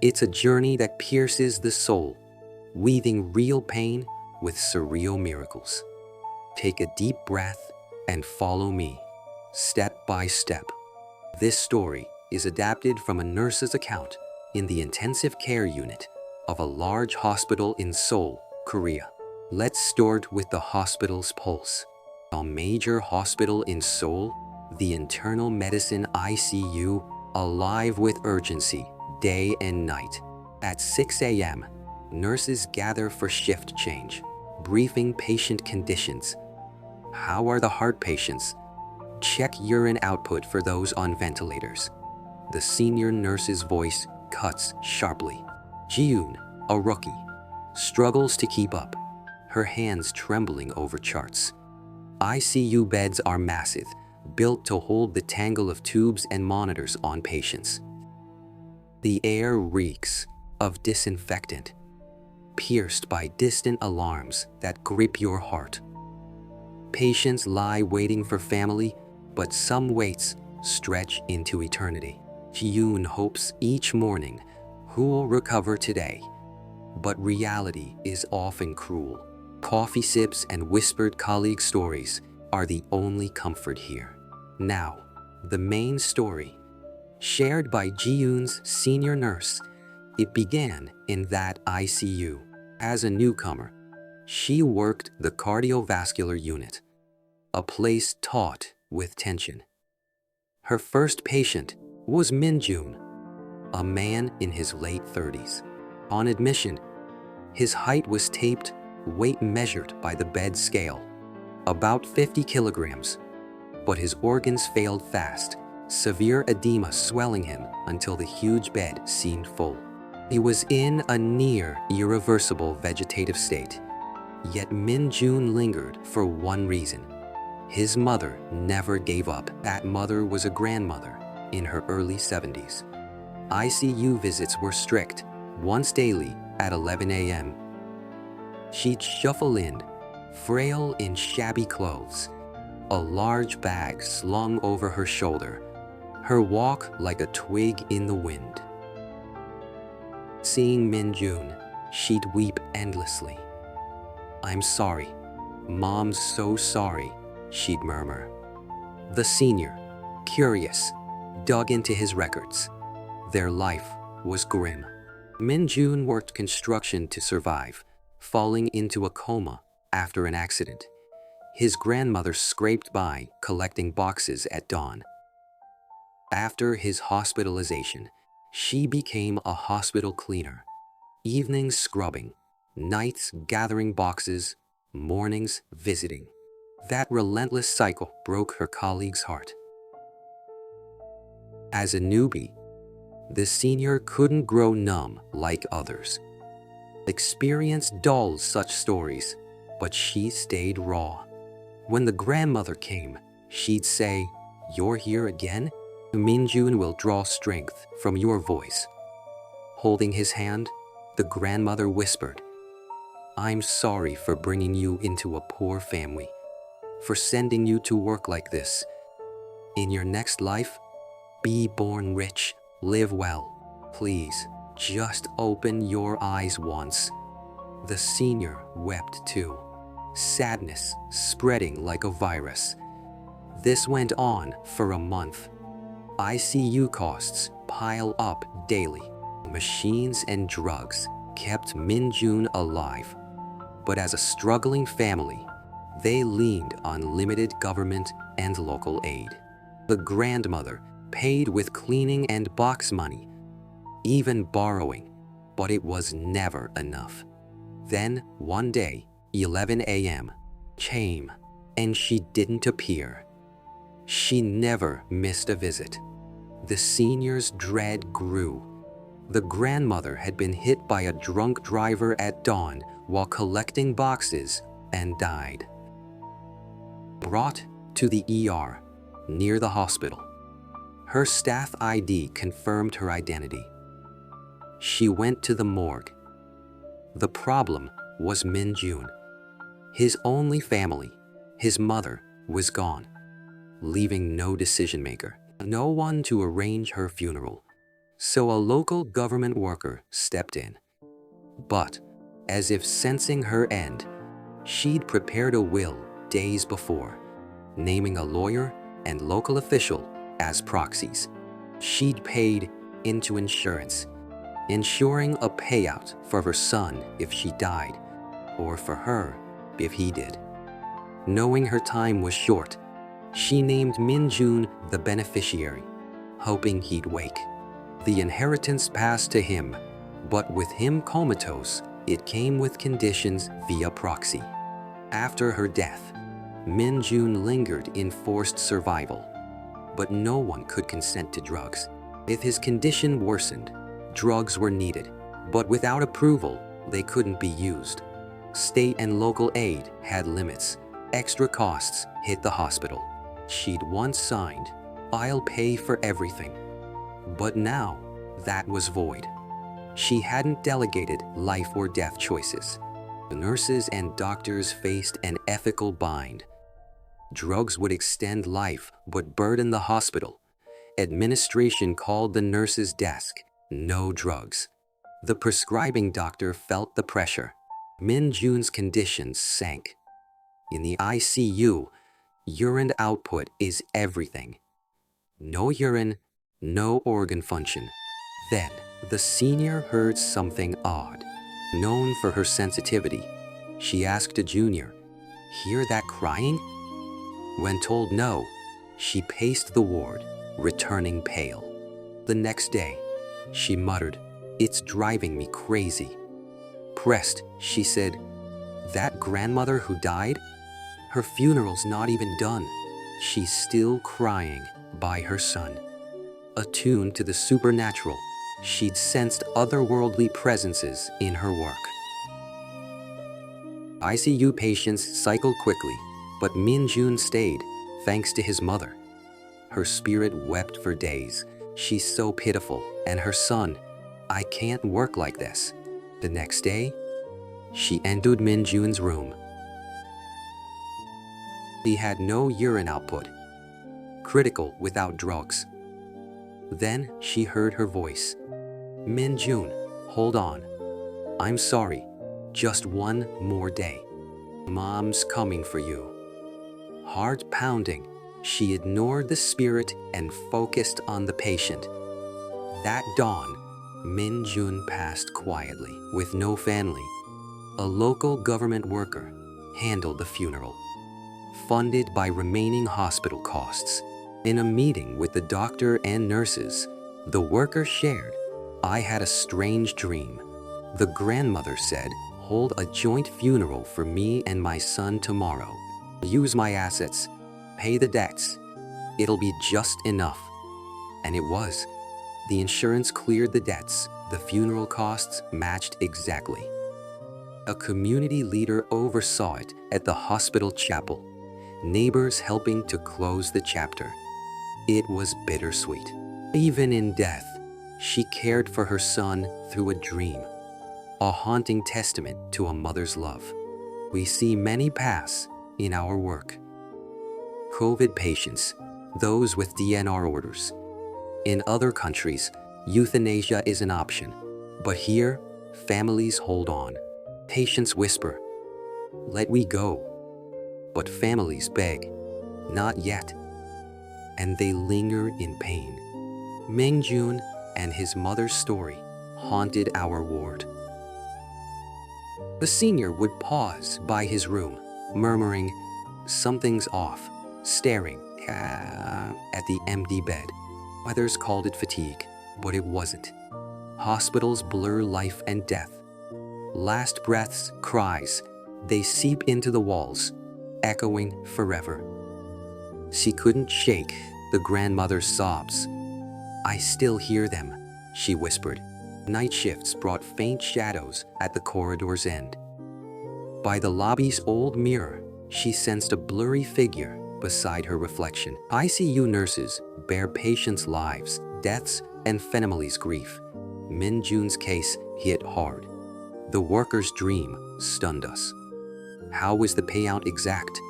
It's a journey that pierces the soul, weaving real pain with surreal miracles. Take a deep breath and follow me, step by step. This story is adapted from a nurse's account in the intensive care unit of a large hospital in Seoul, Korea. Let's start with the hospital's pulse. A major hospital in Seoul, the internal medicine ICU, alive with urgency, day and night. At 6 a.m., nurses gather for shift change, briefing patient conditions. How are the heart patients? Check urine output for those on ventilators. The senior nurse's voice cuts sharply. Ji-yoon, a rookie, struggles to keep up, her hands trembling over charts. ICU beds are massive, built to hold the tangle of tubes and monitors on patients. The air reeks of disinfectant, pierced by distant alarms that grip your heart. Patients lie waiting for family, but some waits stretch into eternity. Ji-yoon hopes each morning, who will recover today? But reality is often cruel. Coffee sips and whispered colleague stories are the only comfort here. Now, the main story, shared by Ji-yoon's senior nurse. It began in that ICU. As a newcomer, she worked the cardiovascular unit, a place taut with tension. Her first patient was Min-joon, a man in his late 30s. On admission, his height was taped, weight measured by the bed scale, about 50 kilograms, but his organs failed fast, severe edema swelling him until the huge bed seemed full. He was in a near irreversible vegetative state, yet Min-joon lingered for one reason. His mother never gave up. That mother was a grandmother in her early 70s. ICU visits were strict, once daily at 11 a.m. She'd shuffle in, frail in shabby clothes, a large bag slung over her shoulder, her walk like a twig in the wind. Seeing Min-joon, she'd weep endlessly. "I'm sorry. Mom's so sorry," she'd murmur. The senior, curious, dug into his records. Their life was grim. Min-joon worked construction to survive, falling into a coma after an accident. His grandmother scraped by, collecting boxes at dawn. After his hospitalization, she became a hospital cleaner, evenings scrubbing, nights gathering boxes, mornings visiting. That relentless cycle broke her colleague's heart. As a newbie, the senior couldn't grow numb like others. Experience dulls such stories, but she stayed raw. When the grandmother came, she'd say, "You're here again?" Min-joon will draw strength from your voice. Holding his hand, the grandmother whispered, "I'm sorry for bringing you into a poor family, for sending you to work like this. In your next life, be born rich, live well. Please, just open your eyes once." The senior wept too, sadness spreading like a virus. This went on for a month. ICU costs pile up daily. Machines and drugs kept Min-joon alive. But as a struggling family, they leaned on limited government and local aid. The grandmother paid with cleaning and box money, even borrowing, but it was never enough. Then, one day, 11 a.m., came, and she didn't appear. She never missed a visit. The senior's dread grew. The grandmother had been hit by a drunk driver at dawn while collecting boxes and died. Brought to the ER near the hospital. Her staff ID confirmed her identity. She went to the morgue. The problem was Min-joon. His only family, his mother, was gone, leaving no decision maker, no one to arrange her funeral. So a local government worker stepped in. But, as if sensing her end, she'd prepared a will days before, naming a lawyer and local official as proxies. She'd paid into insurance, ensuring a payout for her son if she died, or for her if he did. Knowing her time was short, she named Min-jun the beneficiary, hoping he'd wake. The inheritance passed to him, but with him comatose, it came with conditions via proxy. After her death, Min-jun lingered in forced survival, but no one could consent to drugs. If his condition worsened, drugs were needed, but without approval, they couldn't be used. State and local aid had limits. Extra costs hit the hospital. She'd once signed, "I'll pay for everything." But now, that was void. She hadn't delegated life or death choices. The nurses and doctors faced an ethical bind. Drugs would extend life but burden the hospital. Administration called the nurse's desk, "No drugs." The prescribing doctor felt the pressure. Min-jun's conditions sank. In the ICU, urine output is everything. No urine, no organ function. Then, the senior heard something odd. Known for her sensitivity, she asked a junior, "Hear that crying?" When told no, she paced the ward, returning pale. The next day, she muttered, "It's driving me crazy." Pressed, she said, "That grandmother who died? Her funeral's not even done. She's still crying by her son." Attuned to the supernatural, she'd sensed otherworldly presences in her work. ICU patients cycled quickly, but Min-jun stayed, thanks to his mother. Her spirit wept for days. "She's so pitiful," and her son, "I can't work like this." The next day, she entered Min-jun's room. He had no urine output, critical without drugs. Then she heard her voice. "Min-jun, hold on. I'm sorry. Just one more day. Mom's coming for you." Heart pounding, she ignored the spirit and focused on the patient. That dawn, Min-jun passed quietly, with no family. A local government worker handled the funeral, funded by remaining hospital costs. In a meeting with the doctor and nurses, the worker shared, "I had a strange dream. The grandmother said, 'Hold a joint funeral for me and my son tomorrow. Use my assets, pay the debts. It'll be just enough.' And it was. The insurance cleared the debts. The funeral costs matched exactly. A community leader oversaw it at the hospital chapel, neighbors helping to close the chapter. It was bittersweet. Even in death, she cared for her son through a dream, a haunting testament to a mother's love. We see many pass in our work. COVID patients, those with DNR orders. In other countries, euthanasia is an option, but here, families hold on. Patients whisper, "Let we go." But families beg, "Not yet." And they linger in pain. Min-jun and his mother's story haunted our ward. The senior would pause by his room, murmuring, "Something's off," staring at the empty bed. Others called it fatigue, but it wasn't. Hospitals blur life and death. Last breaths, cries, they seep into the walls, echoing forever. She couldn't shake the grandmother's sobs. "I still hear them," she whispered. Night shifts brought faint shadows at the corridor's end. By the lobby's old mirror, she sensed a blurry figure beside her reflection. ICU nurses bear patients' lives, deaths, and families' grief. Min-jun's case hit hard. The worker's dream stunned us. How was the payout exact?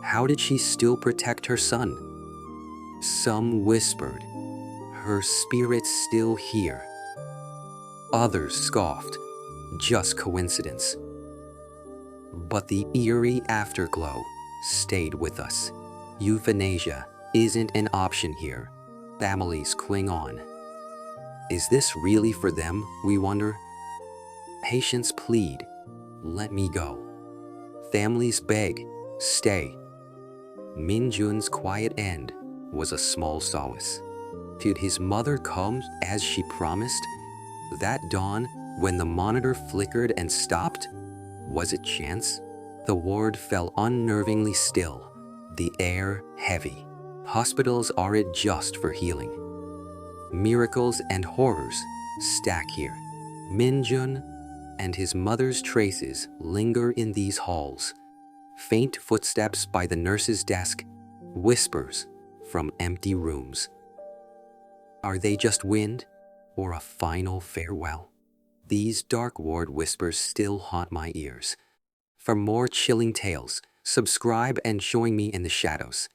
How did she still protect her son? Some whispered, her spirit's still here. Others scoffed, just coincidence. But the eerie afterglow stayed with us. Euthanasia isn't an option here. Families cling on. Is this really for them, we wonder? Patients plead, let me go. Families beg, stay. Minjun's quiet end was a small solace. Did his mother come as she promised? That dawn, when the monitor flickered and stopped, was it chance? The ward fell unnervingly still, the air heavy. Hospitals aren't just for healing. Miracles and horrors stack here. Minjun and his mother's traces linger in these halls. Faint footsteps by the nurse's desk, whispers from empty rooms. Are they just wind or a final farewell? These dark ward whispers still haunt my ears. For more chilling tales, subscribe and join me in the shadows.